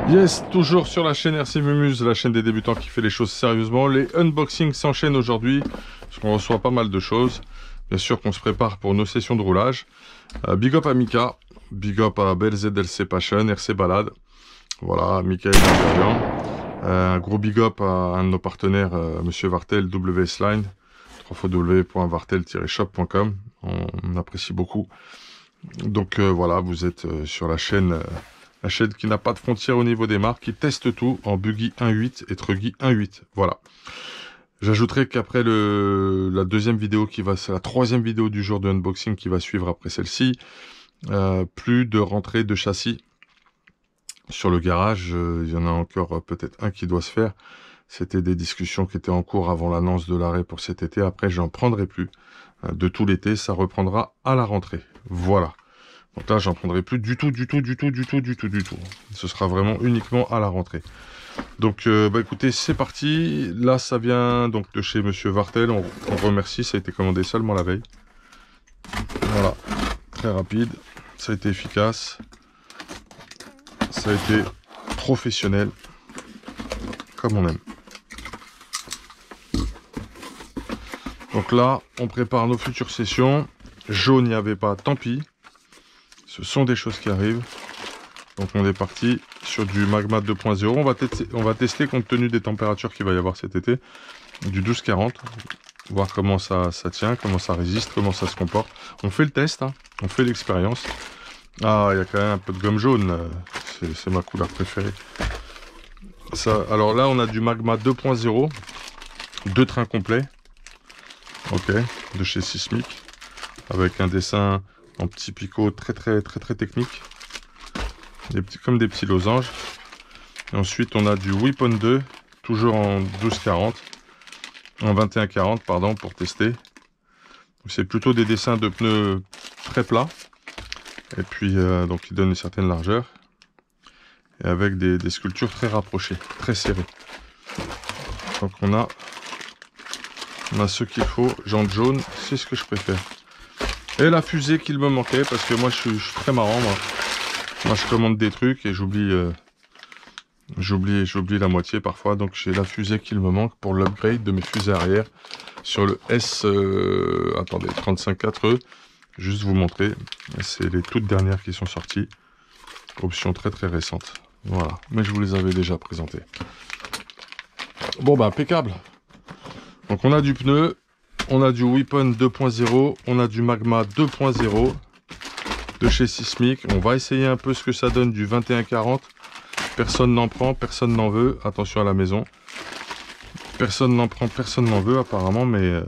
Yes, toujours sur la chaîne RC Mumuse, la chaîne des débutants qui fait les choses sérieusement. Les unboxings s'enchaînent aujourd'hui, parce qu'on reçoit pas mal de choses. Bien sûr qu'on se prépare pour nos sessions de roulage. Big up à Mika, big up à BLZLC Passion, RC Balade. Voilà, Mika est bienveillant. Un gros big up à un de nos partenaires, Monsieur Vartel, WS Line, www.vartel-shop.com. On apprécie beaucoup. Donc voilà, vous êtes sur la chaîne qui n'a pas de frontières au niveau des marques, qui teste tout en buggy 1.8 et truggy 1.8. Voilà. J'ajouterai qu'après la deuxième vidéo c'est la troisième vidéo du jour de unboxing qui va suivre après celle-ci, plus de rentrée de châssis sur le garage. Il y en a encore peut-être un qui doit se faire. C'était des discussions qui étaient en cours avant l'annonce de l'arrêt pour cet été. Après, j'en prendrai plus. De tout l'été, ça reprendra à la rentrée. Voilà. Donc là, j'en prendrai plus du tout. Ce sera vraiment uniquement à la rentrée. Donc, écoutez, c'est parti. Là, ça vient donc de chez Monsieur Vartel. On remercie. Ça a été commandé seulement la veille. Voilà. Très rapide. Ça a été efficace. Ça a été professionnel. Comme on aime. Donc là, on prépare nos futures sessions. Jaune, il n'y avait pas, tant pis. Ce sont des choses qui arrivent. Donc on est parti sur du Magma 2.0. On va tester compte tenu des températures qu'il va y avoir cet été. Du 12-40. Voir comment ça tient, comment ça résiste, comment ça se comporte. On fait le test, hein. On fait l'expérience. Ah, il y a quand même un peu de gomme jaune. C'est ma couleur préférée. Alors là, on a du Magma 2.0. 2 trains complets. Ok, de chez Sismic, avec un dessin en petit picot très technique, comme des petits losanges. Et ensuite on a du Weapon 2, toujours en 12-40, en 21-40 pardon, pour tester. C'est plutôt des dessins de pneus très plats, et puis donc ils donnent une certaine largeur, et avec des sculptures très rapprochées, très serrées. Donc on a ce qu'il faut, jante jaune, c'est ce que je préfère. Et la fusée qu'il me manquait, parce que moi je suis très marrant, moi je commande des trucs et j'oublie la moitié parfois, donc j'ai la fusée qu'il me manque pour l'upgrade de mes fusées arrière sur le S, attendez, 35-4E, juste vous montrer, c'est les toutes dernières qui sont sorties, option très récente, voilà, mais je vous les avais déjà présentées. Bon bah impeccable. Donc on a du pneu, on a du Weapon 2.0, on a du Magma 2.0 de chez Sismic. On va essayer un peu ce que ça donne du 21-40. Personne n'en prend, personne n'en veut. Attention à la maison. Personne n'en prend, personne n'en veut apparemment, mais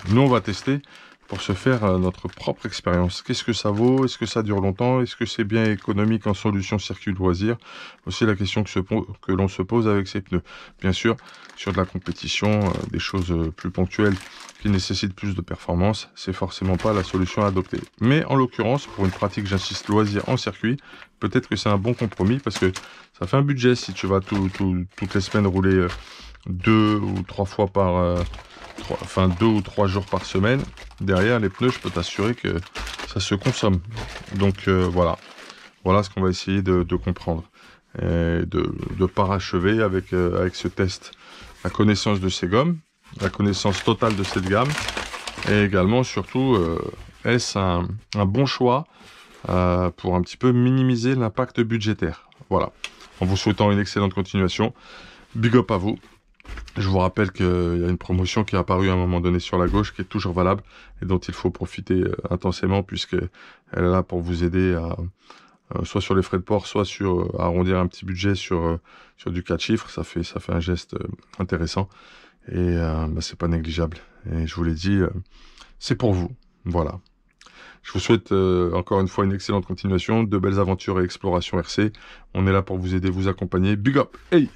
nous on va tester pour se faire notre propre expérience. Qu'est-ce que ça vaut? Est-ce que ça dure longtemps? Est-ce que c'est bien économique en solution circuit loisir? Aussi la question que l'on se pose avec ces pneus. Bien sûr, sur de la compétition, des choses plus ponctuelles qui nécessitent plus de performance, c'est forcément pas la solution à adopter. Mais en l'occurrence, pour une pratique, j'insiste, loisir en circuit, peut-être que c'est un bon compromis parce que ça fait un budget si tu vas toutes les semaines rouler 2 ou 3 fois par... 2 ou 3 jours par semaine. Derrière les pneus, je peux t'assurer que ça se consomme. Donc voilà ce qu'on va essayer de comprendre et de parachever avec ce test. La connaissance de ces gommes, la connaissance totale de cette gamme, et également surtout est-ce un bon choix pour un petit peu minimiser l'impact budgétaire. Voilà, en vous souhaitant une excellente continuation. Big up à vous. Je vous rappelle qu'il y a une promotion qui est apparue à un moment donné sur la gauche, qui est toujours valable et dont il faut profiter intensément, puisqu'elle est là pour vous aider à soit sur les frais de port, soit à arrondir un petit budget sur du 4 chiffres. Ça fait un geste intéressant et c'est pas négligeable. Et je vous l'ai dit, c'est pour vous. Voilà. Je vous souhaite encore une fois une excellente continuation, de belles aventures et explorations RC. On est là pour vous aider, vous accompagner. Big up! Hey!